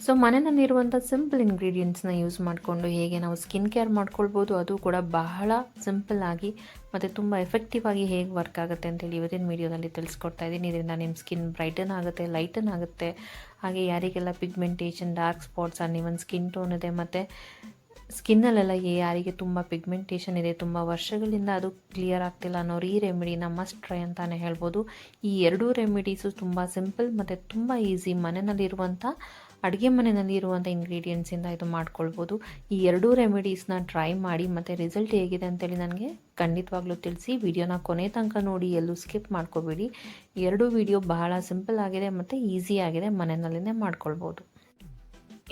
So ಮನೆಯಲ್ಲಿರುವಂಥ simple ಇಂಗ್ರೀಡಿಯೆಂಟ್ಸ್ನ use ಮಾಡಿಕೊಂಡು ಹೇಗೆ ನಾವು ಸ್ಕಿನ್ ಕೇರ್ ಮಾಡ್ಕೊಳ್ಬೋದು, ಅದು ಕೂಡ ಬಹಳ ಸಿಂಪಲ್ ಆಗಿ ಮತ್ತು ತುಂಬ ಎಫೆಕ್ಟಿವ್ ಆಗಿ ಹೇಗೆ ವರ್ಕ್ ಆಗುತ್ತೆ ಅಂತೇಳಿ ಇವತ್ತಿನ ವೀಡಿಯೋದಲ್ಲಿ ತಿಳಿಸ್ಕೊಡ್ತಾ ಇದ್ದೀನಿ. ಇದರಿಂದ ನಿಮ್ಮ ಸ್ಕಿನ್ ಬ್ರೈಟನ್ ಆಗುತ್ತೆ, ಲೈಟನ್ ಆಗುತ್ತೆ. ಹಾಗೆ ಯಾರಿಗೆಲ್ಲ pigmentation, dark spots and even skin tone ಇದೆ ಮತ್ತು ಸ್ಕಿನ್ನಲ್ಲೆಲ್ಲ ಯಾರಿಗೆ ತುಂಬ ಪಿಗ್ಮೆಂಟೇಷನ್ ಇದೆ, ತುಂಬ ವರ್ಷಗಳಿಂದ ಅದು ಕ್ಲಿಯರ್ ಆಗ್ತಿಲ್ಲ ಅನ್ನೋರು ಈ ರೆಮಿಡಿನ ಮಸ್ಟ್ ಟ್ರೈ ಅಂತಾನೆ ಹೇಳ್ಬೋದು. ಈ ಎರಡೂ ರೆಮಿಡೀಸು ತುಂಬ ಸಿಂಪಲ್ ಮತ್ತು ತುಂಬ ಈಸಿ, ಮನೆಯಲ್ಲಿರುವಂಥ ಅಡುಗೆ ಮನೆಯಲ್ಲಿ ಇರುವಂಥ ಇಂಗ್ರೀಡಿಯೆಂಟ್ಸಿಂದ ಇದು ಮಾಡ್ಕೊಳ್ಬೋದು. ಈ ಎರಡೂ ರೆಮಿಡೀಸ್ನ ಟ್ರೈ ಮಾಡಿ ಮತ್ತು ರಿಸಲ್ಟ್ ಹೇಗಿದೆ ಅಂತೇಳಿ ನನಗೆ ಖಂಡಿತವಾಗ್ಲೂ ತಿಳಿಸಿ. ವಿಡಿಯೋನ ಕೊನೆ ತನಕ ನೋಡಿ, ಎಲ್ಲೂ ಸ್ಕಿಪ್ ಮಾಡ್ಕೋಬೇಡಿ. ಎರಡೂ ವಿಡಿಯೋ ಬಹಳ ಸಿಂಪಲ್ ಆಗಿದೆ ಮತ್ತು ಈಸಿ ಆಗಿದೆ, ಮನೆಯಲ್ಲೇ ಮಾಡ್ಕೊಳ್ಬೋದು.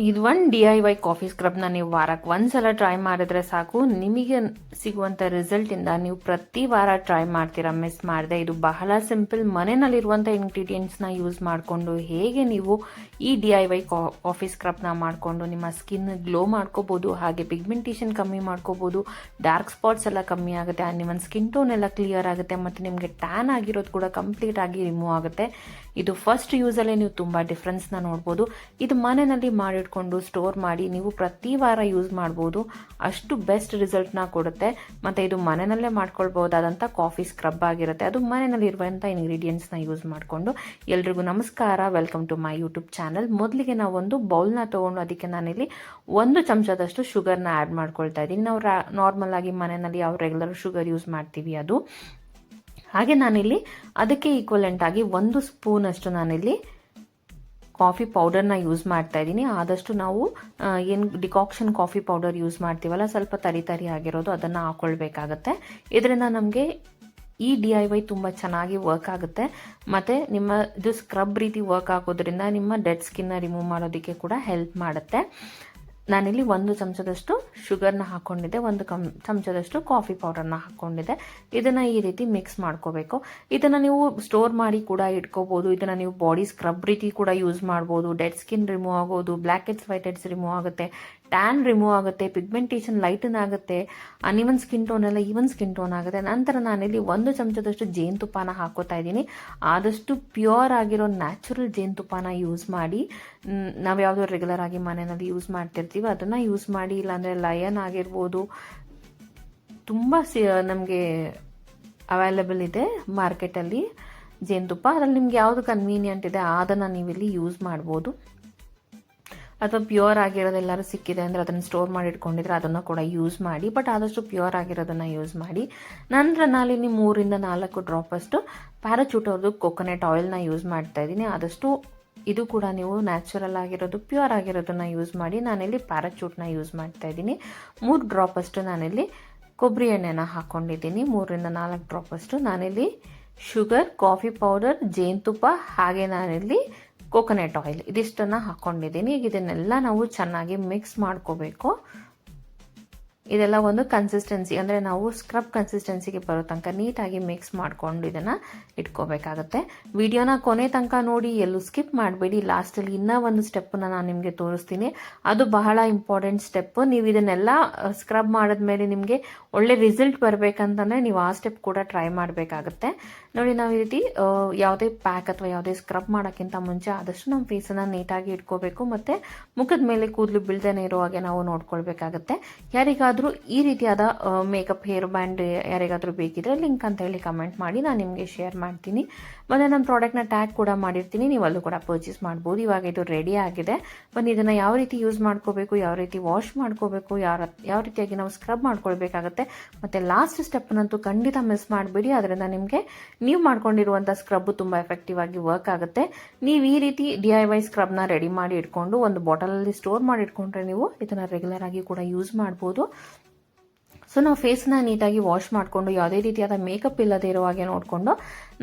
ಇದು ಒಂದು DIY ಕಾಫಿ ಸ್ಕ್ರಬ್ನ ನೀವು ವಾರಕ್ಕೆ ಒಂದ್ಸಲ ಟ್ರೈ ಮಾಡಿದ್ರೆ ಸಾಕು. ನಿಮಗೆ ಸಿಗುವಂಥ ರಿಸಲ್ಟಿಂದ ನೀವು ಪ್ರತಿ ವಾರ ಟ್ರೈ ಮಾಡ್ತೀರಾ, ಮಿಸ್ ಮಾಡಿದೆ. ಇದು ಬಹಳ ಸಿಂಪಲ್, ಮನೆಯಲ್ಲಿರುವಂಥ ಇಂಗ್ರೀಡಿಯೆಂಟ್ಸ್ನ ಯೂಸ್ ಮಾಡಿಕೊಂಡು ಹೇಗೆ ನೀವು ಈ DIY ಕಾಫಿ ಸ್ಕ್ರಬ್ನ ಮಾಡಿಕೊಂಡು ನಿಮ್ಮ ಸ್ಕಿನ್ ಗ್ಲೋ ಮಾಡ್ಕೋಬೋದು, ಹಾಗೆ ಪಿಗ್ಮೆಂಟೇಷನ್ ಕಮ್ಮಿ ಮಾಡ್ಕೋಬೋದು, ಡಾರ್ಕ್ ಸ್ಪಾಟ್ಸ್ ಎಲ್ಲ ಕಮ್ಮಿ ಆಗುತ್ತೆ, ನಿಮ್ಮ ಸ್ಕಿನ್ ಟೋನ್ ಎಲ್ಲ ಕ್ಲಿಯರ್ ಆಗುತ್ತೆ ಮತ್ತು ನಿಮಗೆ ಟ್ಯಾನ್ ಆಗಿರೋದು ಕೂಡ ಕಂಪ್ಲೀಟ್ ಆಗಿ ರಿಮೂವ್ ಆಗುತ್ತೆ. ಇದು ಫಸ್ಟ್ ಯೂಸಲ್ಲೇ ನೀವು ತುಂಬ ಡಿಫ್ರೆನ್ಸ್ನ ನೋಡ್ಬೋದು. ಇದು ಮನೆಯಲ್ಲಿ ಮಾಡಿಟ್ಕೊಂಡು ಸ್ಟೋರ್ ಮಾಡಿ ನೀವು ಪ್ರತಿ ವಾರ ಯೂಸ್ ಮಾಡ್ಬೋದು, ಅಷ್ಟು ಬೆಸ್ಟ್ ರಿಸಲ್ಟ್ನ ಕೊಡುತ್ತೆ. ಮತ್ತು ಇದು ಮನೆಯಲ್ಲೇ ಮಾಡ್ಕೊಳ್ಬೋದಾದಂಥ ಕಾಫಿ ಸ್ಕ್ರಬ್ ಆಗಿರುತ್ತೆ, ಅದು ಮನೆಯಲ್ಲಿರುವಂಥ ಇಂಗ್ರೀಡಿಯೆಂಟ್ಸ್ನ ಯೂಸ್ ಮಾಡಿಕೊಂಡು. ಎಲ್ರಿಗೂ ನಮಸ್ಕಾರ, welcome to my YouTube channel. ಮೊದಲಿಗೆ ನಾವು ಒಂದು ಬೌಲ್ನ ತೊಗೊಂಡು ಅದಕ್ಕೆ ನಾನಿಲ್ಲಿ 1 ಚಮಚದಷ್ಟು ಶುಗರ್ನ ಆ್ಯಡ್ ಮಾಡ್ಕೊಳ್ತಾ ಇದ್ದೀನಿ. ನಾವು ನಾರ್ಮಲ್ ಆಗಿ ಮನೆಯಲ್ಲಿ ಯಾವ ರೆಗ್ಯುಲರ್ ಶುಗರ್ ಯೂಸ್ ಮಾಡ್ತೀವಿ ಅದು. ಹಾಗೆ ನಾನಿಲ್ಲಿ ಅದಕ್ಕೆ ಈಕ್ವಲೆಂಟ್ ಆಗಿ 1 ಸ್ಪೂನಷ್ಟು ನಾನಿಲ್ಲಿ ಕಾಫಿ ಪೌಡರ್ನ ಯೂಸ್ ಮಾಡ್ತಾ ಇದ್ದೀನಿ. ಆದಷ್ಟು ನಾವು ಏನು ಡಿಕಾಕ್ಷನ್ ಕಾಫಿ ಪೌಡರ್ ಯೂಸ್ ಮಾಡ್ತೀವಲ್ಲ, ಸ್ವಲ್ಪ ತರಿ ಆಗಿರೋದು ಅದನ್ನು ಹಾಕ್ಕೊಳ್ಬೇಕಾಗತ್ತೆ. ಇದರಿಂದ ನಮಗೆ ಈ DIY ತುಂಬ ಚೆನ್ನಾಗಿ ವರ್ಕ್ ಆಗುತ್ತೆ ಮತ್ತು ನಿಮ್ಮ ಇದು ಸ್ಕ್ರಬ್ ರೀತಿ ವರ್ಕ್ ಆಗೋದ್ರಿಂದ ನಿಮ್ಮ ಡೆಡ್ ಸ್ಕಿನ್ನ ರಿಮೂವ್ ಮಾಡೋದಕ್ಕೆ ಕೂಡ ಹೆಲ್ಪ್ ಮಾಡುತ್ತೆ. ನಾನಿಲ್ಲಿ 1 ಚಮಚದಷ್ಟು ಶುಗರ್ನ ಹಾಕ್ಕೊಂಡಿದ್ದೆ, 1 ಚಮಚದಷ್ಟು ಕಾಫಿ ಪೌಡರ್ನ ಹಾಕ್ಕೊಂಡಿದ್ದೆ. ಇದನ್ನು ಈ ರೀತಿ ಮಿಕ್ಸ್ ಮಾಡ್ಕೋಬೇಕು. ಇದನ್ನು ನೀವು ಸ್ಟೋರ್ ಮಾಡಿ ಕೂಡ ಇಟ್ಕೋಬೋದು. ಇದನ್ನು ನೀವು ಬಾಡಿ ಸ್ಕ್ರಬ್ ರೀತಿ ಕೂಡ ಯೂಸ್ ಮಾಡ್ಬೋದು. ಡೆಡ್ ಸ್ಕಿನ್ ರಿಮೂವ್ ಆಗೋದು, black heads, white heads remove ಆಗುತ್ತೆ, ಟ್ಯಾನ್ ರಿಮೂವ್ ಆಗುತ್ತೆ, ಪಿಗ್ಮೆಂಟೇಷನ್ ಲೈಟನ್ ಆಗುತ್ತೆ, ಅನ್ಇವನ್ ಸ್ಕಿನ್ ಟೋನ್ ಎಲ್ಲ ಈವನ್ ಸ್ಕಿನ್ ಟೋನ್ ಆಗುತ್ತೆ. ನಂತರ ನಾನಿಲ್ಲಿ 1 ಚಮಚದಷ್ಟು ಜೇನುತುಪ್ಪನ ಹಾಕೋತಾ ಇದ್ದೀನಿ. ಆದಷ್ಟು ಪ್ಯೂರ್ ಆಗಿರೋ ನ್ಯಾಚುರಲ್ ಜೇನುತುಪ್ಪನ ಯೂಸ್ ಮಾಡಿ. ನಾವು ಯಾವುದೋ ರೆಗ್ಯುಲರ್ ಆಗಿ ಮನೆಯಲ್ಲಿ ಯೂಸ್ ಮಾಡ್ತಿರ್ತೀವಿ ಅದನ್ನು ಯೂಸ್ ಮಾಡಿ. ಇಲ್ಲಾಂದರೆ ಲಯನ್ ಆಗಿರ್ಬೋದು, ತುಂಬ ನಮಗೆ ಅವೈಲೇಬಲ್ ಇದೆ ಮಾರ್ಕೆಟಲ್ಲಿ ಜೇನುತುಪ್ಪ. ಅದರಲ್ಲಿ ನಿಮ್ಗೆ ಯಾವುದು ಕನ್ವೀನಿಯಂಟ್ ಇದೆ ಅದನ್ನು ನೀವಿಲ್ಲಿ ಯೂಸ್ ಮಾಡ್ಬೋದು. ಅಥವಾ ಪ್ಯೂರ್ ಆಗಿರೋದೆಲ್ಲರೂ ಸಿಕ್ಕಿದೆ ಅಂದರೆ ಅದನ್ನು ಸ್ಟೋರ್ ಮಾಡಿ ಇಟ್ಕೊಂಡಿದ್ರೆ ಅದನ್ನು ಕೂಡ ಯೂಸ್ ಮಾಡಿ. ಬಟ್ ಆದಷ್ಟು ಪ್ಯೂರ್ ಆಗಿರೋದನ್ನು ಯೂಸ್ ಮಾಡಿ. ನಂತರ ನಾನಿಲ್ಲಿ 3 ಇಂದ 4 ಡ್ರಾಪಷ್ಟು ಪ್ಯಾರಾಚೂಟ್ ಅವ್ರದ್ದು ಕೊಕೊನೆಟ್ ಆಯಿಲ್ನ ಯೂಸ್ ಮಾಡ್ತಾ ಇದ್ದೀನಿ. ಆದಷ್ಟು ಇದು ಕೂಡ ನೀವು ನ್ಯಾಚುರಲ್ ಆಗಿರೋದು, ಪ್ಯೂರ್ ಆಗಿರೋದನ್ನು ಯೂಸ್ ಮಾಡಿ. ನಾನಿಲ್ಲಿ ಪ್ಯಾರಾಚೂಟ್ನ ಯೂಸ್ ಮಾಡ್ತಾ ಇದ್ದೀನಿ. 3 ಡ್ರಾಪಷ್ಟು ನಾನಿಲ್ಲಿ ಕೊಬ್ಬರಿ ಎಣ್ಣೆನ ಹಾಕ್ಕೊಂಡಿದ್ದೀನಿ. 3 ಇಂದ 4 ಡ್ರಾಪಷ್ಟು ನಾನಿಲ್ಲಿ ಶುಗರ್, ಕಾಫಿ ಪೌಡರ್, ಜೇನುತುಪ್ಪ, ಹಾಗೆ ನಾನಿಲ್ಲಿ ಕೋಕೋನಟ್ ಆಯಿಲ್ ಇದಿಷ್ಟನ್ನು ಹಾಕ್ಕೊಂಡಿದ್ದೀನಿ. ಈಗ ಇದನ್ನೆಲ್ಲ ನಾವು ಚೆನ್ನಾಗಿ ಮಿಕ್ಸ್ ಮಾಡ್ಕೋಬೇಕು. ಇದೆಲ್ಲ ಒಂದು ಕನ್ಸಿಸ್ಟೆನ್ಸಿ, ಅಂದರೆ ನಾವು ಸ್ಕ್ರಬ್ ಕನ್ಸಿಸ್ಟೆನ್ಸಿಗೆ ಬರೋ ತನಕ ನೀಟಾಗಿ ಮಿಕ್ಸ್ ಮಾಡಿಕೊಂಡು ಇದನ್ನು ಇಟ್ಕೋಬೇಕಾಗತ್ತೆ. ವಿಡಿಯೋನ ಕೊನೆ ತನಕ ನೋಡಿ, ಎಲ್ಲೂ ಸ್ಕಿಪ್ ಮಾಡಬೇಡಿ. ಲಾಸ್ಟಲ್ಲಿ ಇನ್ನೂ ಒಂದು ಸ್ಟೆಪ್ಪನ್ನು ನಾನು ನಿಮಗೆ ತೋರಿಸ್ತೀನಿ, ಅದು ಬಹಳ ಇಂಪಾರ್ಟೆಂಟ್ ಸ್ಟೆಪ್ಪು. ನೀವು ಇದನ್ನೆಲ್ಲ ಸ್ಕ್ರಬ್ ಮಾಡಿದ್ಮೇಲೆ ನಿಮಗೆ ಒಳ್ಳೆ ರಿಸಲ್ಟ್ ಬರಬೇಕಂತಂದರೆ ನೀವು ಆ ಸ್ಟೆಪ್ ಕೂಡ ಟ್ರೈ ಮಾಡಬೇಕಾಗತ್ತೆ. ನೋಡಿ, ನಾವು ಈ ರೀತಿ ಯಾವುದೇ ಪ್ಯಾಕ್ ಅಥವಾ ಯಾವುದೇ ಸ್ಕ್ರಬ್ ಮಾಡೋಕ್ಕಿಂತ ಮುಂಚೆ ಆದಷ್ಟು ನಮ್ಮ ಫೇಸನ್ನು ನೀಟಾಗಿ ಇಟ್ಕೋಬೇಕು ಮತ್ತು ಮುಖದ ಮೇಲೆ ಕೂದಲು ಬೀಳ್ದೇನೆ ಇರೋ ಹಾಗೆ ನಾವು ನೋಡ್ಕೊಳ್ಬೇಕಾಗತ್ತೆ. ಯಾರಿಗಾದರೂ ಈ ರೀತಿಯಾದ ಮೇಕಪ್ ಹೇರ್ ಬ್ಯಾಂಡ್ ಯಾರಿಗಾದರೂ ಬೇಕಿದ್ರೆ ಲಿಂಕ್ ಅಂತ ಹೇಳಿ ಕಮೆಂಟ್ ಮಾಡಿ, ನಾನು ನಿಮಗೆ ಶೇರ್ ಮಾಡ್ತೀನಿ. ಮತ್ತು ನನ್ನ ಪ್ರಾಡಕ್ಟ್ನ ಟ್ಯಾಗ್ ಕೂಡ ಮಾಡಿರ್ತೀನಿ, ನೀವು ಅಲ್ಲೂ ಕೂಡ ಪರ್ಚೇಸ್ ಮಾಡ್ಬೋದು. ಇವಾಗ ಇದು ರೆಡಿ ಆಗಿದೆ. ಬನ್ನಿ ಇದನ್ನು ಯಾವ ರೀತಿ ಯೂಸ್ ಮಾಡ್ಕೋಬೇಕು, ಯಾವ ರೀತಿ ವಾಶ್ ಮಾಡ್ಕೋಬೇಕು, ಯಾವ ರೀತಿಯಾಗಿ ನಾವು ಸ್ಕ್ರಬ್ ಮಾಡ್ಕೊಳ್ಬೇಕಾಗತ್ತೆ. ಮತ್ತು ಲಾಸ್ಟ್ ಸ್ಟೆಪ್ನಂತೂ ಖಂಡಿತ ಮಿಸ್ ಮಾಡಬೇಡಿ. ಅದರಿಂದ ನಿಮಗೆ ನೀವು ಮಾಡ್ಕೊಂಡಿರುವಂಥ ಸ್ಕ್ರಬ್ ತುಂಬ ಎಫೆಕ್ಟಿವ್ ಆಗಿ ವರ್ಕ್ ಆಗುತ್ತೆ. ನೀವು ಈ ರೀತಿ DIY ಸ್ಕ್ರಬ್ನ ರೆಡಿ ಮಾಡಿ ಇಟ್ಕೊಂಡು ಒಂದು ಬಾಟಲಲ್ಲಿ ಸ್ಟೋರ್ ಮಾಡಿ ಇಟ್ಕೊಂಡ್ರೆ ನೀವು ಇದನ್ನು ರೆಗ್ಯುಲರ್ ಆಗಿ ಕೂಡ ಯೂಸ್ ಮಾಡ್ಬೋದು. ಸೊ ನಾವು ಫೇಸ್ನ ನೀಟಾಗಿ ವಾಶ್ ಮಾಡಿಕೊಂಡು ಯಾವುದೇ ರೀತಿಯಾದ ಮೇಕಪ್ ಇಲ್ಲದೆ ಇರೋ ಹಾಗೆ ನೋಡಿಕೊಂಡು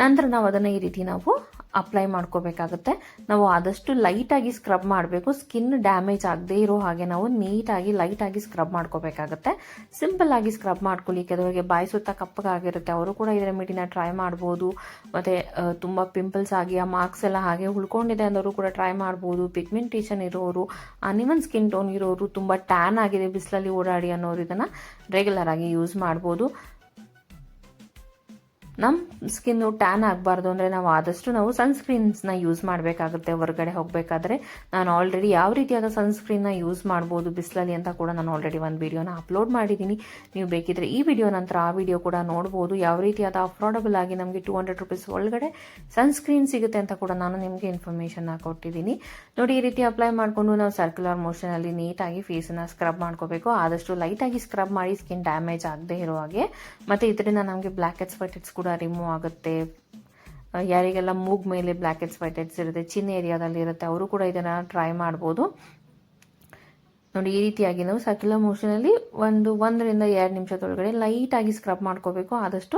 ನಂತರ ನಾವು ಅದನ್ನು ಈ ರೀತಿ ನಾವು ಅಪ್ಲೈ ಮಾಡ್ಕೋಬೇಕಾಗುತ್ತೆ. ನಾವು ಆದಷ್ಟು ಲೈಟಾಗಿ ಸ್ಕ್ರಬ್ ಮಾಡಬೇಕು, ಸ್ಕಿನ್ ಡ್ಯಾಮೇಜ್ ಆಗದೆ ಇರೋ ಹಾಗೆ ನಾವು ನೀಟಾಗಿ ಲೈಟಾಗಿ ಸ್ಕ್ರಬ್ ಮಾಡ್ಕೋಬೇಕಾಗುತ್ತೆ. ಸಿಂಪಲ್ ಆಗಿ ಸ್ಕ್ರಬ್ ಮಾಡ್ಕೊಳ್ಳಿ. ಕೆಲವರಿಗೆ ಬಾಯಿ ಸುತ್ತ ಕಪ್ಪಗಾಗಿರುತ್ತೆ, ಅವರು ಕೂಡ ಈ ರೆಮಿಡಿನ ಟ್ರೈ ಮಾಡ್ಬೋದು. ಮತ್ತು ತುಂಬ ಪಿಂಪಲ್ಸ್ ಆಗಿ ಆ ಮಾರ್ಕ್ಸ್ ಎಲ್ಲ ಹಾಗೆ ಉಳ್ಕೊಂಡಿದೆ ಅನ್ನೋರು ಕೂಡ ಟ್ರೈ ಮಾಡ್ಬೋದು. ಪಿಗ್ಮೆಂಟೇಷನ್ ಇರೋರು, ಅನ್ಇವನ್ ಸ್ಕಿನ್ ಟೋನ್ ಇರೋರು, ತುಂಬ ಟ್ಯಾನ್ ಆಗಿದೆ ಬಿಸಿಲಲ್ಲಿ ಓಡಾಡಿ ಅನ್ನೋರು ಇದನ್ನು ರೆಗ್ಯುಲರ್ ಆಗಿ ಯೂಸ್ ಮಾಡ್ಬೋದು. ನಮ್ಮ ಸ್ಕಿನ್ನು ಟ್ಯಾನ್ ಆಗಬಾರ್ದು ಅಂದರೆ ನಾವು ಆದಷ್ಟು ನಾವು ಸನ್ಸ್ಕ್ರೀನ್ಸ್ನ ಯೂಸ್ ಮಾಡಬೇಕಾಗುತ್ತೆ ಹೊರಗಡೆ ಹೋಗಬೇಕಾದ್ರೆ. ನಾನು ಆಲ್ರೆಡಿ ಯಾವ ರೀತಿಯಾದ ಸನ್ಸ್ಕ್ರೀನ್ನ ಯೂಸ್ ಮಾಡ್ಬೋದು ಬಿಸಿಲಲ್ಲಿ ಅಂತ ಕೂಡ ನಾನು ಆಲ್ರೆಡಿ ಒಂದು ವಿಡಿಯೋನ ಅಪ್ಲೋಡ್ ಮಾಡಿದ್ದೀನಿ. ನೀವು ಬೇಕಿದ್ರೆ ಈ ವಿಡಿಯೋ ನಂತರ ಆ ವಿಡಿಯೋ ಕೂಡ ನೋಡ್ಬೋದು. ಯಾವ ರೀತಿಯಾದ ಅಫೋರ್ಡಬಲ್ ಆಗಿ ನಮಗೆ 200 ರೂಪೀಸ್ ಒಳಗಡೆ ಸನ್ಸ್ಕ್ರೀನ್ ಸಿಗುತ್ತೆ ಅಂತ ಕೂಡ ನಾನು ನಿಮಗೆ ಇನ್ಫಾರ್ಮೇಷನ್ನ ಕೊಟ್ಟಿದ್ದೀನಿ. ನೋಡಿ, ಈ ರೀತಿ ಅಪ್ಲೈ ಮಾಡಿಕೊಂಡು ನಾವು ಸರ್ಕ್ಯುಲರ್ ಮೋಷನಲ್ಲಿ ನೀಟಾಗಿ ಫೇಸನ್ನು ಸ್ಕ್ರಬ್ ಮಾಡ್ಕೋಬೇಕು. ಆದಷ್ಟು ಲೈಟಾಗಿ ಸ್ಕ್ರಬ್ ಮಾಡಿ ಸ್ಕಿನ್ ಡ್ಯಾಮೇಜ್ ಆಗದೆ ಇರೋ ಹಾಗೆ. ಮತ್ತು ಇದರಿಂದ ನಮಗೆ ಬ್ಲ್ಯಾಕ್ ಹೆಡ್ಸ್ ವೈಟ್ ಹೆಡ್ಸ್ ಕೂಡ ರಿಮೂವ್ ಆಗುತ್ತೆ. ಯಾರಿಗೆಲ್ಲ ಮೂಗ್ ಮೇಲೆ ಬ್ಲ್ಯಾಕ್ ಹೆಡ್ಸ್ ವೈಟ್ ಹೆಡ್ಸ್ ಇರುತ್ತೆ, ಚಿನ್ ಏರಿಯಾದಲ್ಲಿ ಇರುತ್ತೆ, ಅವರು ಕೂಡ ಇದನ್ನು ಟ್ರೈ ಮಾಡ್ಬೋದು. ನೋಡಿ, ಈ ರೀತಿಯಾಗಿ ನಾವು ಸರ್ಕ್ಯುಲರ್ ಮೋಷನಲ್ಲಿ 1ರಿಂದ 2 ನಿಮಿಷದೊಳಗಡೆ ಲೈಟಾಗಿ ಸ್ಕ್ರಬ್ ಮಾಡ್ಕೋಬೇಕು. ಆದಷ್ಟು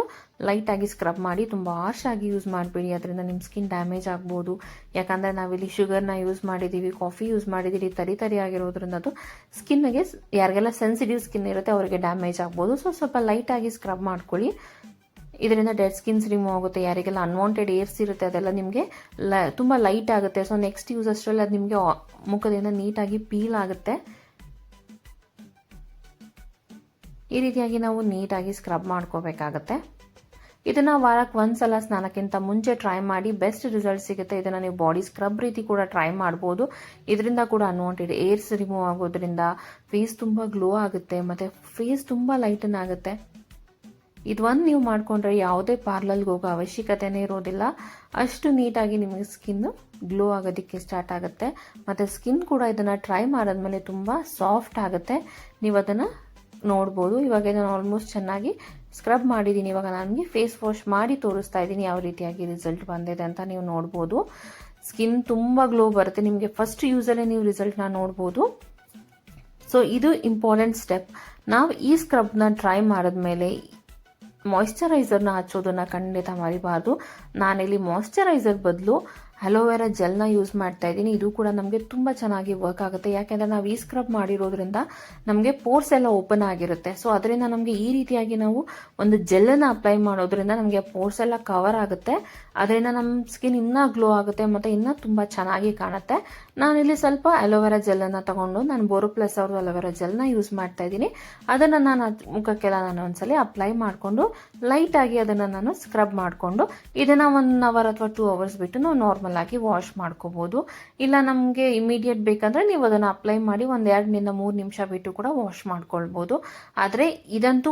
ಲೈಟಾಗಿ ಸ್ಕ್ರಬ್ ಮಾಡಿ, ತುಂಬ ಹಾರ್ಶ್ ಆಗಿ ಯೂಸ್ ಮಾಡಬೇಡಿ, ಅದರಿಂದ ನಿಮ್ಮ ಸ್ಕಿನ್ ಡ್ಯಾಮೇಜ್ ಆಗ್ಬೋದು. ಯಾಕಂದರೆ ನಾವಿಲ್ಲಿ ಶುಗರ್ನ ಯೂಸ್ ಮಾಡಿದ್ದೀವಿ, ಕಾಫಿ ಯೂಸ್ ಮಾಡಿದ್ದೀವಿ, ತರಿ ಆಗಿರೋದ್ರಿಂದ ಅದು ಸ್ಕಿನ್ಗೆ, ಯಾರಿಗೆಲ್ಲ ಸೆನ್ಸಿಟಿವ್ ಸ್ಕಿನ್ ಇರುತ್ತೆ ಅವರಿಗೆ ಡ್ಯಾಮೇಜ್ ಆಗ್ಬೋದು. ಸೊ ಸ್ವಲ್ಪ ಲೈಟಾಗಿ ಸ್ಕ್ರಬ್ ಮಾಡ್ಕೊಳ್ಳಿ. ಇದರಿಂದ ಡೆಡ್ ಸ್ಕಿನ್ಸ್ ರಿಮೂವ್ ಆಗುತ್ತೆ. ಯಾರಿಗೆಲ್ಲ ಅನ್ವಾಂಟೆಡ್ ಏರ್ಸ್ ಇರುತ್ತೆ ಅದೆಲ್ಲ ನಿಮಗೆ ತುಂಬ ಲೈಟ್ ಆಗುತ್ತೆ. ಸೊ ನೆಕ್ಸ್ಟ್ ಯೂಸ್ ಅಷ್ಟರಲ್ಲಿ ಅದು ನಿಮಗೆ ಮುಖದಿಂದ ನೀಟಾಗಿ ಪೀಲ್ ಆಗುತ್ತೆ. ಈ ರೀತಿಯಾಗಿ ನಾವು ನೀಟಾಗಿ ಸ್ಕ್ರಬ್ ಮಾಡ್ಕೋಬೇಕಾಗತ್ತೆ. ಇದನ್ನು ವಾರಕ್ಕೆ ಒಂದ್ಸಲ ಸ್ನಾನಕ್ಕಿಂತ ಮುಂಚೆ ಟ್ರೈ ಮಾಡಿ, ಬೆಸ್ಟ್ ರಿಸಲ್ಟ್ ಸಿಗುತ್ತೆ. ಇದನ್ನು ನೀವು ಬಾಡಿ ಸ್ಕ್ರಬ್ ರೀತಿ ಕೂಡ ಟ್ರೈ ಮಾಡ್ಬೋದು. ಇದರಿಂದ ಕೂಡ ಅನ್ವಾಂಟೆಡ್ ಏರ್ಸ್ ರಿಮೂವ್ ಆಗೋದ್ರಿಂದ ಫೇಸ್ ತುಂಬ ಗ್ಲೋ ಆಗುತ್ತೆ ಮತ್ತು ಫೇಸ್ ತುಂಬ ಲೈಟನ್ ಆಗುತ್ತೆ. ಇದೊಂದು ನೀವು ಮಾಡಿಕೊಂಡ್ರೆ ಯಾವುದೇ ಪಾರ್ಲರ್ಗೆ ಹೋಗೋ ಅವಶ್ಯಕತೆನೇ ಇರೋದಿಲ್ಲ. ಅಷ್ಟು ನೀಟಾಗಿ ನಿಮಗೆ ಸ್ಕಿನ್ನು ಗ್ಲೋ ಆಗೋದಕ್ಕೆ ಸ್ಟಾರ್ಟ್ ಆಗುತ್ತೆ. ಮತ್ತು ಸ್ಕಿನ್ ಕೂಡ ಇದನ್ನು ಟ್ರೈ ಮಾಡಿದ್ಮೇಲೆ ತುಂಬ ಸಾಫ್ಟ್ ಆಗುತ್ತೆ. ನೀವು ಅದನ್ನು ನೋಡ್ಬೋದು. ಇವಾಗ ನಾನು ಆಲ್ಮೋಸ್ಟ್ ಚೆನ್ನಾಗಿ ಸ್ಕ್ರಬ್ ಮಾಡಿದ್ದೀನಿ. ಇವಾಗ ನನಗೆ ಫೇಸ್ ವಾಶ್ ಮಾಡಿ ತೋರಿಸ್ತಾ ಇದ್ದೀನಿ ಯಾವ ರೀತಿಯಾಗಿ ರಿಸಲ್ಟ್ ಬಂದಿದೆ ಅಂತ ನೀವು ನೋಡ್ಬೋದು. ಸ್ಕಿನ್ ತುಂಬ ಗ್ಲೋ ಬರುತ್ತೆ. ನಿಮಗೆ ಫಸ್ಟ್ ಯೂಸಲ್ಲೇ ನೀವು ರಿಸಲ್ಟ್ನ ನೋಡ್ಬೋದು. ಸೊ ಇದು ಇಂಪಾರ್ಟೆಂಟ್ ಸ್ಟೆಪ್. ನಾವು ಈ ಸ್ಕ್ರಬ್ನ ಟ್ರೈ ಮಾಡಿದ್ಮೇಲೆ ಮಾಯಿಶ್ಚರೈಸರ್ನ ಹಚ್ಚೋದನ್ನು ಖಂಡಿತ ಮರಿಬಾರ್ದು. ನಾನಿಲ್ಲಿ ಮಾಯಿಶ್ಚರೈಸರ್ ಬದಲು ಅಲೋವೆರಾ ಜೆಲ್ನ ಯೂಸ್ ಮಾಡ್ತಾ ಇದ್ದೀನಿ. ಇದು ಕೂಡ ನಮಗೆ ತುಂಬ ಚೆನ್ನಾಗಿ ವರ್ಕ್ ಆಗುತ್ತೆ. ಯಾಕೆಂದರೆ ನಾವು ಈ ಸ್ಕ್ರಬ್ ಮಾಡಿರೋದ್ರಿಂದ ನಮಗೆ ಪೋರ್ಸ್ ಎಲ್ಲ ಓಪನ್ ಆಗಿರುತ್ತೆ. ಸೊ ಅದರಿಂದ ನಮಗೆ ಈ ರೀತಿಯಾಗಿ ನಾವು ಒಂದು ಜೆಲ್ಲನ್ನು ಅಪ್ಲೈ ಮಾಡೋದ್ರಿಂದ ನಮಗೆ ಪೋರ್ಸ್ ಎಲ್ಲ ಕವರ್ ಆಗುತ್ತೆ. ಅದರಿಂದ ನಮ್ಮ ಸ್ಕಿನ್ ಇನ್ನೂ ಗ್ಲೋ ಆಗುತ್ತೆ ಮತ್ತು ಇನ್ನೂ ತುಂಬ ಚೆನ್ನಾಗಿ ಕಾಣುತ್ತೆ. ನಾನಿಲ್ಲಿ ಸ್ವಲ್ಪ ಅಲೋವೆರಾ ಜೆಲ್ಲನ್ನು ತಗೊಂಡು ನಾನು ಬೋರೋಪ್ಲಸ್ ಅವ್ರದ್ದು ಅಲೋವೆರಾ ಜೆಲ್ನ ಯೂಸ್ ಮಾಡ್ತಾ ಇದ್ದೀನಿ. ಅದನ್ನು ನಾನು ಮುಖಕ್ಕೆಲ್ಲ ನಾನು ಒಂದ್ಸಲಿ ಅಪ್ಲೈ ಮಾಡಿಕೊಂಡು ಲೈಟಾಗಿ ಅದನ್ನು ನಾನು ಸ್ಕ್ರಬ್ ಮಾಡಿಕೊಂಡು ಇದನ್ನು 1 ಅವರ್ ಅಥವಾ 2 ಅವರ್ಸ್ ಬಿಟ್ಟು ನಾವು ನಾರ್ಮಲ್ ಆಗಿ ವಾಶ್ ಮಾಡ್ಕೋಬಹುದು. ಇಲ್ಲ ನಮಗೆ ಇಮಿಡಿಯೇಟ್ ಬೇಕಂದ್ರೆ ನೀವು ಅದನ್ನು ಅಪ್ಲೈ ಮಾಡಿ 1-2 ನಿಂದ 3 ನಿಮಿಷ ಬಿಟ್ಟು ಕೂಡ ವಾಶ್ ಮಾಡ್ಕೊಳ್ಬೋದು. ಆದರೆ ಇದಂತೂ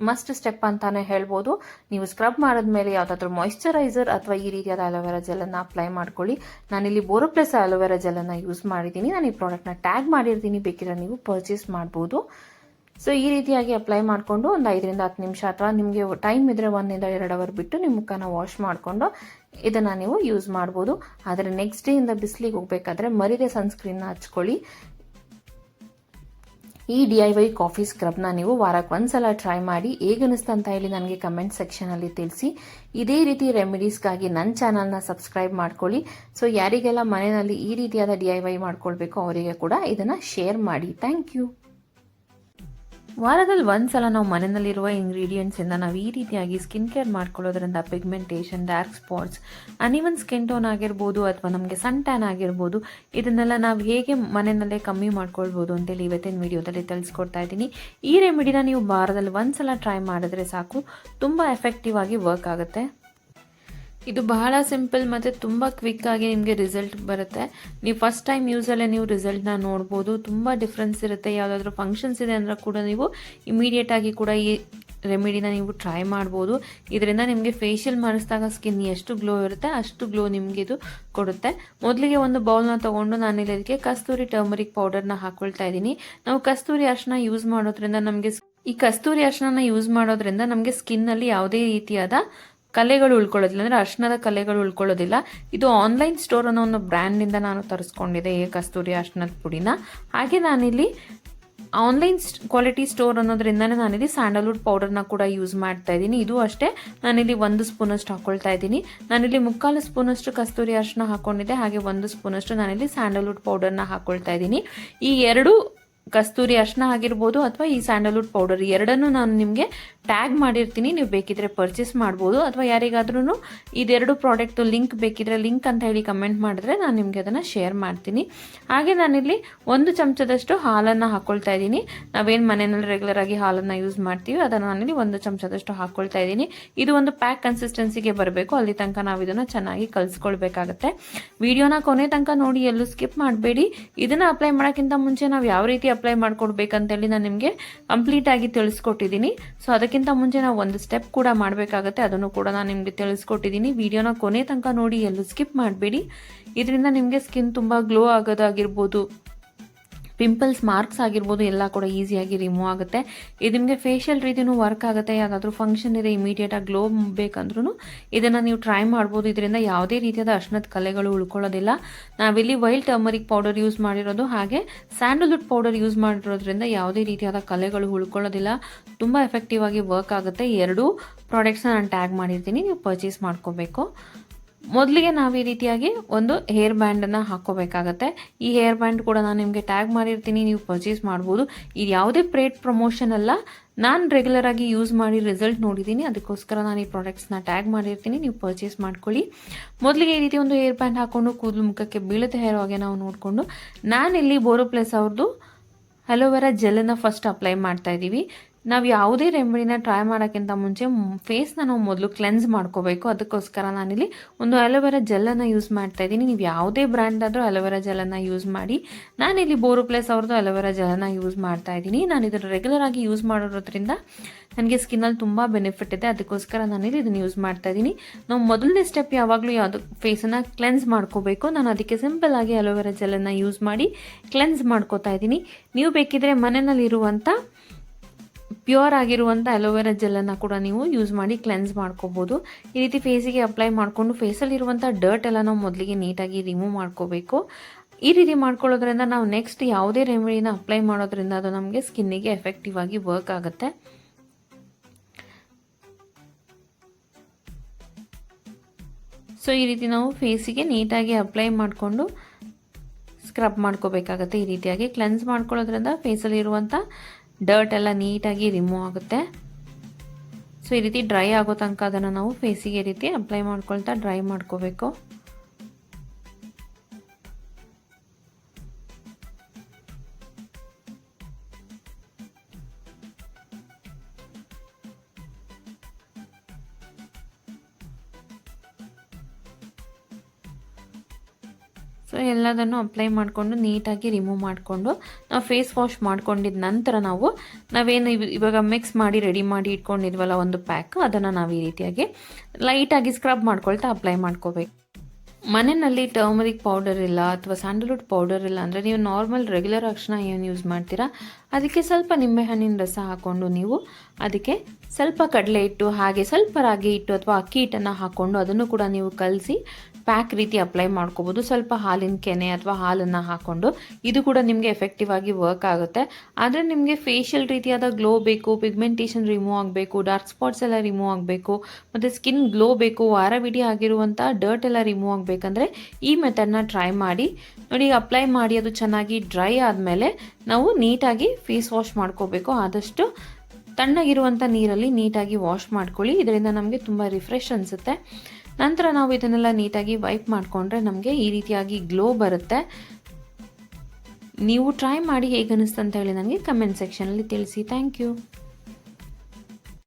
ಮಸ್ಟ್ ಸ್ಟೆಪ್ ಅಂತಾನೆ ಹೇಳ್ಬೋದು. ನೀವು ಸ್ಕ್ರಬ್ ಮಾಡಿದ್ಮೇಲೆ ಯಾವುದಾದ್ರೂ ಮಾಯಿಶ್ಚರೈಸರ್ ಅಥವಾ ಈ ರೀತಿಯಾದ ಅಲೋವೆರಾ ಜೆಲ್ಲನ್ನು ಅಪ್ಲೈ ಮಾಡ್ಕೊಳ್ಳಿ. ನಾನಿಲ್ಲಿ ಬೋರೋಪ್ಲಸ್ ಅಲೋವೆರಾ ಜೆಲ್ಲನ್ನು ಯೂಸ್ ಮಾಡಿದ್ದೀನಿ. ನಾನು ಈ ಪ್ರಾಡಕ್ಟ್ನ ಟ್ಯಾಗ್ ಮಾಡಿರ್ತೀನಿ, ಬೇಕಿದ್ರೆ ನೀವು ಪರ್ಚೇಸ್ ಮಾಡ್ಬೋದು. ಸೊ ಈ ರೀತಿಯಾಗಿ ಅಪ್ಲೈ ಮಾಡಿಕೊಂಡು ಒಂದು 5ರಿಂದ 10 ನಿಮಿಷ ಅಥವಾ ನಿಮಗೆ ಟೈಮ್ ಇದ್ದರೆ 1 ಇಂದ 2 ಅವರ್ ಬಿಟ್ಟು ನಿಮ್ಮ ಮುಖನ ವಾಶ್ ಮಾಡಿಕೊಂಡು ಇದನ್ನು ನೀವು ಯೂಸ್ ಮಾಡ್ಬೋದು. ಆದರೆ ನೆಕ್ಸ್ಟ್ ಡೇ ಇಂದ ಬಿಸಿಲಿಗೆ ಹೋಗಬೇಕಾದ್ರೆ ಮರಿದೆ ಸನ್ಸ್ಕ್ರೀನ್ನ ಹಚ್ಕೊಳ್ಳಿ. ಈ DIY ಕಾಫಿ ಸ್ಕ್ರಬ್ನ ನೀವು ವಾರಕ್ಕೆ ಒಂದ್ಸಲ ಟ್ರೈ ಮಾಡಿ ಹೇಗನ್ನಿಸ್ತು ಅಂತ ಹೇಳಿ ನನಗೆ ಕಮೆಂಟ್ ಸೆಕ್ಷನಲ್ಲಿ ತಿಳಿಸಿ. ಇದೇ ರೀತಿ ರೆಮಿಡೀಸ್ಗಾಗಿ ನನ್ನ ಚಾನಲ್ನ ಸಬ್ಸ್ಕ್ರೈಬ್ ಮಾಡ್ಕೊಳ್ಳಿ. ಸೊ ಯಾರಿಗೆಲ್ಲ ಮನೆಯಲ್ಲಿ ಈ ರೀತಿಯಾದ DIY ಮಾಡ್ಕೊಳ್ಬೇಕು ಅವರಿಗೆ ಕೂಡ ಇದನ್ನು ಶೇರ್ ಮಾಡಿ. Thank you. ವಾರದಲ್ಲಿ ಒಂದ್ಸಲ ನಾವು ಮನೆಯಲ್ಲಿರುವ ಇಂಗ್ರೀಡಿಯೆಂಟ್ಸಿಂದ ನಾವು ಈ ರೀತಿಯಾಗಿ ಸ್ಕಿನ್ ಕೇರ್ ಮಾಡ್ಕೊಳ್ಳೋದ್ರಿಂದ pigmentation, dark spots, uneven skin tone ಆಗಿರ್ಬೋದು ಅಥವಾ ನಮಗೆ ಸನ್ ಟ್ಯಾನ್ ಆಗಿರ್ಬೋದು, ಇದನ್ನೆಲ್ಲ ನಾವು ಹೇಗೆ ಮನೆಯಲ್ಲೇ ಕಮ್ಮಿ ಮಾಡ್ಕೊಳ್ಬೋದು ಅಂತೇಳಿ ಇವತ್ತಿನ ವಿಡಿಯೋದಲ್ಲಿ ತಿಳಿಸ್ಕೊಡ್ತಾ ಇದ್ದೀನಿ. ಈ ರೆಮಿಡಿನ ನೀವು ವಾರದಲ್ಲಿ ಒಂದ್ಸಲ ಟ್ರೈ ಮಾಡಿದ್ರೆ ಸಾಕು, ತುಂಬ ಎಫೆಕ್ಟಿವ್ ಆಗಿ ವರ್ಕ್ ಆಗುತ್ತೆ. ಇದು ಬಹಳ ಸಿಂಪಲ್ ಮತ್ತು ತುಂಬ ಕ್ವಿಕ್ಕಾಗಿ ನಿಮಗೆ ರಿಸಲ್ಟ್ ಬರುತ್ತೆ. ನೀವು ಫಸ್ಟ್ ಟೈಮ್ ಯೂಸಲ್ಲೇ ನೀವು ರಿಸಲ್ಟ್ನ ನೋಡ್ಬೋದು. ತುಂಬ ಡಿಫ್ರೆನ್ಸ್ ಇರುತ್ತೆ. ಯಾವುದಾದ್ರೂ ಫಂಕ್ಷನ್ಸ್ ಇದೆ ಅಂದರೆ ಕೂಡ ನೀವು ಇಮಿಡಿಯೇಟಾಗಿ ಕೂಡ ಈ ರೆಮಿಡಿನ ನೀವು ಟ್ರೈ ಮಾಡ್ಬೋದು. ಇದರಿಂದ ನಿಮಗೆ ಫೇಶಿಯಲ್ ಮಾಡಿಸಿದಾಗ ಸ್ಕಿನ್ ಎಷ್ಟು ಗ್ಲೋ ಇರುತ್ತೆ ಅಷ್ಟು ಗ್ಲೋ ನಿಮಗೆ ಇದು ಕೊಡುತ್ತೆ. ಮೊದಲಿಗೆ ಒಂದು ಬೌಲ್ನ ತೊಗೊಂಡು ನಾನಿಲ್ಲಿ ಇದಕ್ಕೆ ಕಸ್ತೂರಿ ಟರ್ಮರಿಕ್ ಪೌಡರ್ನ ಹಾಕ್ಕೊಳ್ತಾ ಇದ್ದೀನಿ. ನಾವು ಕಸ್ತೂರಿ ಅರಿಶಿನ ಯೂಸ್ ಮಾಡೋದ್ರಿಂದ ನಮಗೆ ಸ್ಕಿನ್ನಲ್ಲಿ ಯಾವುದೇ ರೀತಿಯಾದ ಕಲೆಗಳು ಉಳ್ಕೊಳ್ಳೋದಿಲ್ಲ, ಅಂದರೆ ಅರಿಶಿಣದ ಕಲೆಗಳು ಉಳ್ಕೊಳ್ಳೋದಿಲ್ಲ. ಇದು ಆನ್ಲೈನ್ ಸ್ಟೋರ್ ಅನ್ನೋ ಒಂದು ಬ್ರ್ಯಾಂಡ್ನಿಂದ ನಾನು ತರಿಸ್ಕೊಂಡಿದ್ದೆ ಈ ಕಸ್ತೂರಿ ಅರಿಶಿಣದ ಪುಡಿನ. ಹಾಗೆ ನಾನಿಲ್ಲಿ ಆನ್ಲೈನ್ ಕ್ವಾಲಿಟಿ ಸ್ಟೋರ್ ಅನ್ನೋದ್ರಿಂದನೇ ನಾನಿಲ್ಲಿ ಸ್ಯಾಂಡಲ್ವುಡ್ ಪೌಡರ್ನ ಕೂಡ ಯೂಸ್ ಮಾಡ್ತಾ ಇದ್ದೀನಿ. ಇದು ಅಷ್ಟೇ, ನಾನಿಲ್ಲಿ 1 ಸ್ಪೂನಷ್ಟು ಹಾಕ್ಕೊಳ್ತಾ ಇದ್ದೀನಿ. ನಾನಿಲ್ಲಿ 3/4 ಸ್ಪೂನಷ್ಟು ಕಸ್ತೂರಿ ಅರಿಶಿಣ ಹಾಕ್ಕೊಂಡಿದ್ದೆ. ಹಾಗೆ 1 ಸ್ಪೂನಷ್ಟು ನಾನಿಲ್ಲಿ ಸ್ಯಾಂಡಲ್ವುಡ್ ಪೌಡರ್ನ ಹಾಕ್ಕೊಳ್ತಾ ಇದ್ದೀನಿ. ಈ 2 ಕಸ್ತೂರಿ ಅರಿಶಿಣ ಆಗಿರ್ಬೋದು ಅಥವಾ ಈ ಸ್ಯಾಂಡಲ್ವುಡ್ ಪೌಡರ್ ಎರಡನ್ನೂ ನಾನು ನಿಮಗೆ ಟ್ಯಾಗ್ ಮಾಡಿರ್ತೀನಿ, ನೀವು ಬೇಕಿದ್ರೆ ಪರ್ಚೇಸ್ ಮಾಡ್ಬೋದು. ಅಥವಾ ಯಾರಿಗಾದ್ರೂ ಇದೆರಡು ಪ್ರಾಡಕ್ಟ್ ಲಿಂಕ್ ಬೇಕಿದ್ರೆ ಲಿಂಕ್ ಅಂತ ಹೇಳಿ ಕಮೆಂಟ್ ಮಾಡಿದ್ರೆ ನಾನು ನಿಮಗೆ ಅದನ್ನು ಶೇರ್ ಮಾಡ್ತೀನಿ. ಹಾಗೆ ನಾನಿಲ್ಲಿ 1 ಚಮಚದಷ್ಟು ಹಾಲನ್ನು ಹಾಕ್ಕೊಳ್ತಾ ಇದ್ದೀನಿ. ನಾವೇನು ಮನೆಯಲ್ಲಿ ರೆಗ್ಯುಲರ್ ಆಗಿ ಹಾಲನ್ನು ಯೂಸ್ ಮಾಡ್ತೀವಿ ಅದನ್ನು ನಾನಿಲ್ಲಿ 1 ಚಮಚದಷ್ಟು ಹಾಕ್ಕೊಳ್ತಾ ಇದ್ದೀನಿ. ಇದು ಒಂದು ಪ್ಯಾಕ್ ಕನ್ಸಿಸ್ಟೆನ್ಸಿಗೆ ಬರಬೇಕು, ಅಲ್ಲಿ ತನಕ ನಾವು ಇದನ್ನು ಚೆನ್ನಾಗಿ ಕಲಿಸ್ಕೊಳ್ಬೇಕಾಗತ್ತೆ. ವಿಡಿಯೋನ ಕೊನೆ ತನಕ ನೋಡಿ, ಎಲ್ಲೂ ಸ್ಕಿಪ್ ಮಾಡಬೇಡಿ. ಇದನ್ನು ಅಪ್ಲೈ ಮಾಡೋಕ್ಕಿಂತ ಮುಂಚೆ ನಾವು ಯಾವ ರೀತಿ ಅಪ್ಲೈ ಮಾಡ್ಕೊಡ್ಬೇಕಂತೇಳಿ ನಾನು ನಿಮಗೆ ಕಂಪ್ಲೀಟಾಗಿ ತಿಳಿಸ್ಕೊಟ್ಟಿದ್ದೀನಿ. ಸೊ ಅದಕ್ಕಿಂತ ಮುಂಚೆ ನಾವು ಒಂದು ಸ್ಟೆಪ್ ಕೂಡ ಮಾಡಬೇಕಾಗತ್ತೆ, ಅದನ್ನು ಕೂಡ ನಾನು ನಿಮಗೆ ತಿಳಿಸ್ಕೊಟ್ಟಿದ್ದೀನಿ. ವಿಡಿಯೋನ ಕೊನೆ ತನಕ ನೋಡಿ, ಎಲ್ಲೂ ಸ್ಕಿಪ್ ಮಾಡಬೇಡಿ. ಇದರಿಂದ ನಿಮಗೆ ಸ್ಕಿನ್ ತುಂಬ ಗ್ಲೋ ಆಗೋದಾಗಿರ್ಬೋದು, ಪಿಂಪಲ್ಸ್ ಮಾರ್ಕ್ಸ್ ಆಗಿರ್ಬೋದು ಎಲ್ಲ ಕೂಡ ಈಸಿಯಾಗಿ ರಿಮೂವ್ ಆಗುತ್ತೆ. ಇದು ನಿಮಗೆ ಫೇಶಿಯಲ್ ರೀತಿಯೂ ವರ್ಕ್ ಆಗುತ್ತೆ. ಯಾವುದಾದ್ರೂ ಫಂಕ್ಷನ್ ಇದೆ ಇಮಿಡಿಯೇಟಾಗಿ ಗ್ಲೋ ಬೇಕಂದ್ರೂ ಇದನ್ನು ನೀವು ಟ್ರೈ ಮಾಡ್ಬೋದು. ಇದರಿಂದ ಯಾವುದೇ ರೀತಿಯಾದ ಅರ್ಶಿಣದ ಕಲೆಗಳು ಉಳ್ಕೊಳ್ಳೋದಿಲ್ಲ. ನಾವಿಲ್ಲಿ ವೈಲ್ಡ್ ಟರ್ಮರಿಕ್ ಪೌಡರ್ ಯೂಸ್ ಮಾಡಿರೋದು, ಹಾಗೆ ಸ್ಯಾಂಡಲ್ವುಡ್ ಪೌಡರ್ ಯೂಸ್ ಮಾಡಿರೋದ್ರಿಂದ ಯಾವುದೇ ರೀತಿಯಾದ ಕಲೆಗಳು ಉಳ್ಕೊಳ್ಳೋದಿಲ್ಲ. ತುಂಬ ಎಫೆಕ್ಟಿವ್ ಆಗಿ ವರ್ಕ್ ಆಗುತ್ತೆ. ಎರಡೂ ಪ್ರಾಡಕ್ಟ್ಸ್ನ ನಾನು ಟ್ಯಾಗ್ ಮಾಡಿರ್ತೀನಿ, ನೀವು ಪರ್ಚೇಸ್ ಮಾಡ್ಕೋಬೇಕು. ಮೊದಲಿಗೆ ನಾವು ಈ ರೀತಿಯಾಗಿ ಒಂದು ಹೇರ್ ಬ್ಯಾಂಡನ್ನು ಹಾಕ್ಕೋಬೇಕಾಗತ್ತೆ. ಈ ಹೇರ್ ಬ್ಯಾಂಡ್ ಕೂಡ ನಾನು ನಿಮಗೆ ಟ್ಯಾಗ್ ಮಾಡಿರ್ತೀನಿ, ನೀವು ಪರ್ಚೇಸ್ ಮಾಡ್ಬೋದು. ಇದು ಯಾವುದೇ ಪೇಯ್ಡ್ ಪ್ರಮೋಷನ್ ಅಲ್ಲ, ನಾನು ರೆಗ್ಯುಲರ್ ಆಗಿ ಯೂಸ್ ಮಾಡಿ ರಿಸಲ್ಟ್ ನೋಡಿದ್ದೀನಿ, ಅದಕ್ಕೋಸ್ಕರ ನಾನು ಈ ಪ್ರಾಡಕ್ಟ್ಸ್ನ ಟ್ಯಾಗ್ ಮಾಡಿರ್ತೀನಿ, ನೀವು ಪರ್ಚೇಸ್ ಮಾಡ್ಕೊಳ್ಳಿ. ಮೊದಲಿಗೆ ಈ ರೀತಿ ಒಂದು ಹೇರ್ ಬ್ಯಾಂಡ್ ಹಾಕ್ಕೊಂಡು ಕೂದಲು ಮುಖಕ್ಕೆ ಬೀಳುತ್ತೆ ಹೇರ್ ಹಾಗೆ ನಾವು ನೋಡಿಕೊಂಡು, ನಾನಿಲ್ಲಿ ಬೋರೋಪ್ಲಸ್ ಅವ್ರದ್ದು ಅಲೋವೆರಾ ಜೆಲ್ಲನ್ನು ಫಸ್ಟ್ ಅಪ್ಲೈ ಮಾಡ್ತಾ ಇದ್ದೀವಿ. ನಾವು ಯಾವುದೇ ರೆಮಿಡಿನ ಟ್ರೈ ಮಾಡೋಕ್ಕಿಂತ ಮುಂಚೆ ಫೇಸ್ನ ನಾವು ಮೊದಲು ಕ್ಲೆನ್ಸ್ ಮಾಡ್ಕೋಬೇಕು. ಅದಕ್ಕೋಸ್ಕರ ನಾನಿಲ್ಲಿ ಒಂದು ಅಲೋವೆರಾ ಜೆಲ್ಲನ್ನು ಯೂಸ್ ಮಾಡ್ತಾ ಇದ್ದೀನಿ. ನೀವು ಯಾವುದೇ ಬ್ರ್ಯಾಂಡ್ ಆದರೂ ಅಲೋವೆರಾ ಜೆಲ್ಲನ್ನು ಯೂಸ್ ಮಾಡಿ. ನಾನಿಲ್ಲಿ ಬೋರೋಪ್ಲಸ್ ಅವ್ರದ್ದು ಅಲೋವೆರಾ ಜೆಲ್ಲನ್ನು ಯೂಸ್ ಮಾಡ್ತಾ ಇದ್ದೀನಿ. ನಾನು ಇದನ್ನು ರೆಗ್ಯುಲರ್ ಆಗಿ ಯೂಸ್ ಮಾಡೋದ್ರಿಂದ ನನಗೆ ಸ್ಕಿನ್ನಲ್ಲಿ ತುಂಬ ಬೆನಿಫಿಟ್ ಇದೆ, ಅದಕ್ಕೋಸ್ಕರ ನಾನಿಲ್ಲಿ ಇದನ್ನು ಯೂಸ್ ಮಾಡ್ತಾ ಇದ್ದೀನಿ. ನಾವು ಮೊದಲನೇ ಸ್ಟೆಪ್ ಯಾವಾಗಲೂ ಯಾವುದು ಫೇಸನ್ನು ಕ್ಲೆನ್ಸ್ ಮಾಡ್ಕೋಬೇಕು. ನಾನು ಅದಕ್ಕೆ ಸಿಂಪಲ್ ಆಗಿ ಅಲೋವೆರಾ ಜೆಲ್ಲನ್ನು ಯೂಸ್ ಮಾಡಿ ಕ್ಲೆನ್ಸ್ ಮಾಡ್ಕೋತಾ ಇದ್ದೀನಿ. ನೀವು ಬೇಕಿದ್ರೆ ಮನೆಯಲ್ಲಿರುವಂಥ ಪ್ಯೂರ್ ಆಗಿರುವಂಥ ಅಲೋವೆರಾ ಜೆಲ್ಲನ್ನು ಕೂಡ ನೀವು ಯೂಸ್ ಮಾಡಿ ಕ್ಲೆನ್ಸ್ ಮಾಡ್ಕೋಬೋದು. ಈ ರೀತಿ ಫೇಸಿಗೆ ಅಪ್ಲೈ ಮಾಡಿಕೊಂಡು ಫೇಸಲ್ಲಿರುವಂಥ ಡರ್ಟ್ ಎಲ್ಲ ನಾವು ಮೊದಲಿಗೆ ನೀಟಾಗಿ ರಿಮೂವ್ ಮಾಡ್ಕೋಬೇಕು. ಈ ರೀತಿ ಮಾಡ್ಕೊಳ್ಳೋದ್ರಿಂದ ನಾವು ನೆಕ್ಸ್ಟ್ ಯಾವುದೇ ರೆಮಿಡಿನ ಅಪ್ಲೈ ಮಾಡೋದ್ರಿಂದ ಅದು ನಮಗೆ ಸ್ಕಿನ್ನಿಗೆ ಎಫೆಕ್ಟಿವ್ ಆಗಿ ವರ್ಕ್ ಆಗುತ್ತೆ. ಸೊ ಈ ರೀತಿ ನಾವು ಫೇಸಿಗೆ ನೀಟಾಗಿ ಅಪ್ಲೈ ಮಾಡಿಕೊಂಡು ಸ್ಕ್ರಬ್ ಮಾಡ್ಕೋಬೇಕಾಗತ್ತೆ. ಈ ರೀತಿಯಾಗಿ ಕ್ಲೆನ್ಸ್ ಮಾಡ್ಕೊಳ್ಳೋದ್ರಿಂದ ಫೇಸಲ್ಲಿರುವಂಥ ಡರ್ಟ್ ಎಲ್ಲ ನೀಟಾಗಿ ರಿಮೂವ್ ಆಗುತ್ತೆ. ಸೊ ಈ ರೀತಿ ಡ್ರೈ ಆಗೋ ತನಕ ಅದನ್ನು ನಾವು ಫೇಸಿಗೆ ಈ ರೀತಿ ಅಪ್ಲೈ ಮಾಡ್ಕೊಳ್ತಾ ಡ್ರೈ ಮಾಡ್ಕೋಬೇಕು. ಸೊ ಎಲ್ಲದನ್ನು ಅಪ್ಲೈ ಮಾಡಿಕೊಂಡು ನೀಟಾಗಿ ರಿಮೂವ್ ಮಾಡಿಕೊಂಡು ನಾವು ಫೇಸ್ ವಾಶ್ ಮಾಡ್ಕೊಂಡಿದ್ದ ನಂತರ ನಾವೇನು ಇವಾಗ ಮಿಕ್ಸ್ ಮಾಡಿ ರೆಡಿ ಮಾಡಿ ಇಟ್ಕೊಂಡಿದ್ವಲ್ಲ ಒಂದು ಪ್ಯಾಕ್, ಅದನ್ನು ನಾವು ಈ ರೀತಿಯಾಗಿ ಲೈಟಾಗಿ ಸ್ಕ್ರಬ್ ಮಾಡ್ಕೊಳ್ತಾ ಅಪ್ಲೈ ಮಾಡ್ಕೋಬೇಕು. ಮನೆಯಲ್ಲಿ ಟರ್ಮರಿಕ್ ಪೌಡರ್ ಇಲ್ಲ ಅಥವಾ ಸ್ಯಾಂಡಲ್ವುಡ್ ಪೌಡರ್ ಇಲ್ಲ ಅಂದರೆ ನೀವು ನಾರ್ಮಲ್ ರೆಗ್ಯುಲರ್ ಅರಿಶಿನ ಏನು ಯೂಸ್ ಮಾಡ್ತೀರಾ ಅದಕ್ಕೆ ಸ್ವಲ್ಪ ನಿಂಬೆಹಣ್ಣಿನ ರಸ ಹಾಕ್ಕೊಂಡು ನೀವು ಅದಕ್ಕೆ ಸ್ವಲ್ಪ ಕಡಲೆ ಹಿಟ್ಟು ಹಾಗೆ ಸ್ವಲ್ಪ ರಾಗಿ ಹಿಟ್ಟು ಅಥವಾ ಅಕ್ಕಿ ಹಿಟ್ಟನ್ನು ಹಾಕ್ಕೊಂಡು ಅದನ್ನು ಕೂಡ ನೀವು ಕಲಸಿ ಪ್ಯಾಕ್ ರೀತಿ ಅಪ್ಲೈ ಮಾಡ್ಕೋಬೋದು. ಸ್ವಲ್ಪ ಹಾಲಿನ ಕೆನೆ ಅಥವಾ ಹಾಲನ್ನು ಹಾಕ್ಕೊಂಡು ಇದು ಕೂಡ ನಿಮಗೆ ಎಫೆಕ್ಟಿವ್ ಆಗಿ ವರ್ಕ್ ಆಗುತ್ತೆ. ಆದರೆ ನಿಮಗೆ ಫೇಶಿಯಲ್ ರೀತಿಯಾದ ಗ್ಲೋ ಬೇಕು, ಪಿಗ್ಮೆಂಟೇಷನ್ ರಿಮೂವ್ ಆಗಬೇಕು, ಡಾರ್ಕ್ ಸ್ಪಾಟ್ಸ್ ಎಲ್ಲ ರಿಮೂವ್ ಆಗಬೇಕು ಮತ್ತು ಸ್ಕಿನ್ ಗ್ಲೋ ಬೇಕು, ವಾರವಿಡೀ ಆಗಿರುವಂಥ ಡರ್ಟ್ ಎಲ್ಲ ರಿಮೂವ್ ಆಗಬೇಕಂದ್ರೆ ಈ ಮೆಥಡ್ನ ಟ್ರೈ ಮಾಡಿ ನೋಡಿ. ಅಪ್ಲೈ ಮಾಡಿ ಅದು ಚೆನ್ನಾಗಿ ಡ್ರೈ ಆದಮೇಲೆ ನಾವು ನೀಟಾಗಿ ಫೇಸ್ ವಾಶ್ ಮಾಡ್ಕೋಬೇಕು. ಆದಷ್ಟು ತಣ್ಣಗಿರುವಂಥ ನೀರಲ್ಲಿ ನೀಟಾಗಿ ವಾಶ್ ಮಾಡ್ಕೊಳ್ಳಿ, ಇದರಿಂದ ನಮಗೆ ತುಂಬ ರಿಫ್ರೆಶ್ ಅನಿಸುತ್ತೆ. ನಂತರ ನಾವು ಇದನ್ನೆಲ್ಲ ನೀಟಾಗಿ ವೈಪ್ ಮಾಡಿಕೊಂಡ್ರೆ ನಮಗೆ ಈ ರೀತಿಯಾಗಿ ಗ್ಲೋ ಬರುತ್ತೆ. ನೀವು ಟ್ರೈ ಮಾಡಿ ಹೇಗೆ ಅನಿಸ್ತು ಅಂತ ಹೇಳಿ ನನಗೆ ಕಮೆಂಟ್ ಸೆಕ್ಷನಲ್ಲಿ ತಿಳಿಸಿ. Thank you.